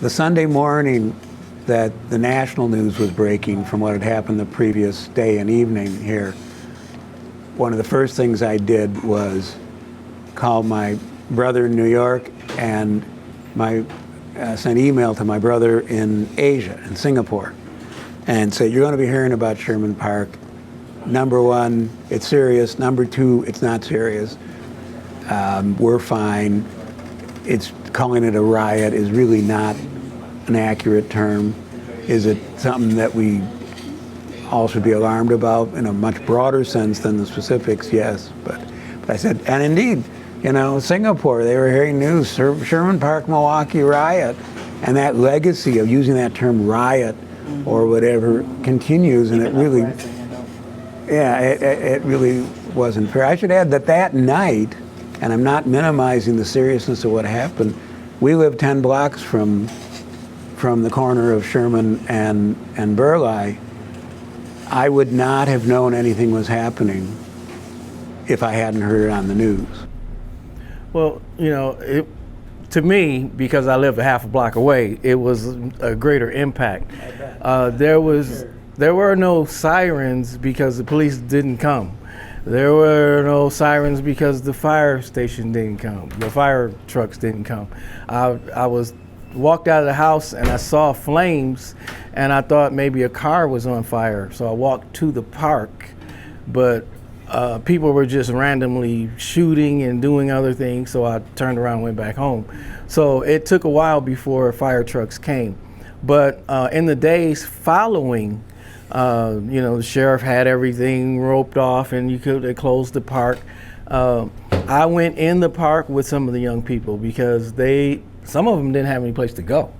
The Sunday morning that the national news was breaking from what had happened the previous day and evening here, one of the first things I did was call my brother in New York and sent email to my brother in Asia, in Singapore, and said, you're going to be hearing about Sherman Park. Number one, it's serious. Number two, it's not serious. We're fine. It's calling it a riot is really not an accurate term. Is it something that we all should be alarmed about in a much broader sense than the specifics? Yes, but I said, and indeed, Singapore, they were hearing news, Sherman Park, Milwaukee riot, and that legacy of using that term riot or whatever continues, and it really, it really wasn't fair. I should add that night, and I'm not minimizing the seriousness of what happened, we live 10 blocks from the corner of Sherman and Burleigh. I would not have known anything was happening if I hadn't heard it on the news. Well, to me, because I live a half a block away, it was a greater impact. There were no sirens because the police didn't come. There were no sirens because the fire station didn't come. The fire trucks didn't come. I walked out of the house and I saw flames and I thought maybe a car was on fire. So I walked to the park, but people were just randomly shooting and doing other things. So I turned around and went back home. So it took a while before fire trucks came. But in the days following, the sheriff had everything roped off and they closed the park. I went in the park with some of the young people because some of them didn't have any place to go.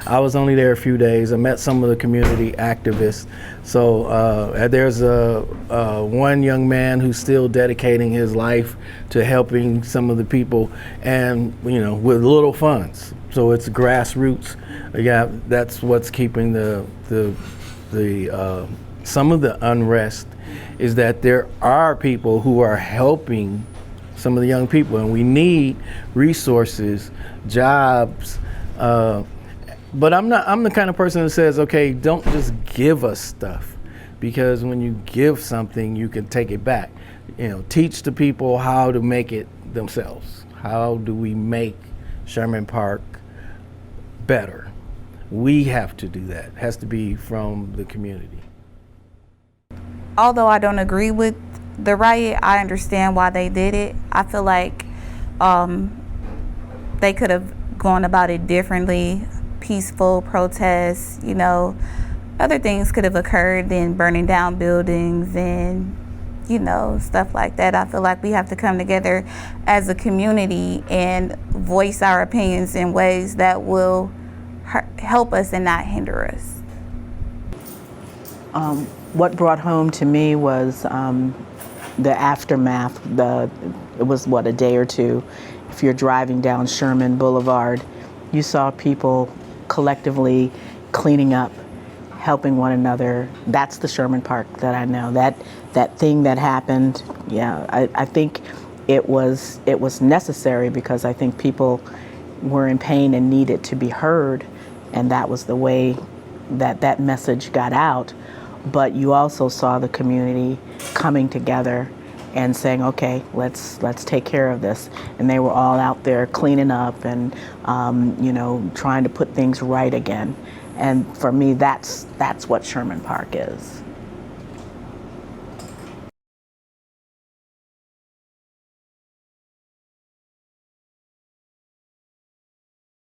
I was only there a few days. I met some of the community activists. So there's one young man who's still dedicating his life to helping some of the people, and with little funds. So it's grassroots. Yeah, that's what's keeping some of the unrest is that there are people who are helping some of the young people, and we need resources, jobs. But I'm the kind of person that says, okay, don't just give us stuff, because when you give something, you can take it back. Teach the people how to make it themselves. How do we make Sherman Park better? We have to do that. It has to be from the community. Although I don't agree with the riot, I understand why they did it. I feel like they could have gone about it differently. Peaceful protests, other things could have occurred than burning down buildings and, stuff like that. I feel like we have to come together as a community and voice our opinions in ways that will help us and not hinder us. What brought home to me was the aftermath. It was a day or two. If you're driving down Sherman Boulevard, you saw people collectively cleaning up, helping one another. That's the Sherman Park that I know. That thing that happened, I think it was necessary, because I think people were in pain and needed to be heard, and that was the way that message got out. But you also saw the community coming together and saying, okay, let's take care of this. And they were all out there cleaning up and trying to put things right again. And for me, that's what Sherman Park is.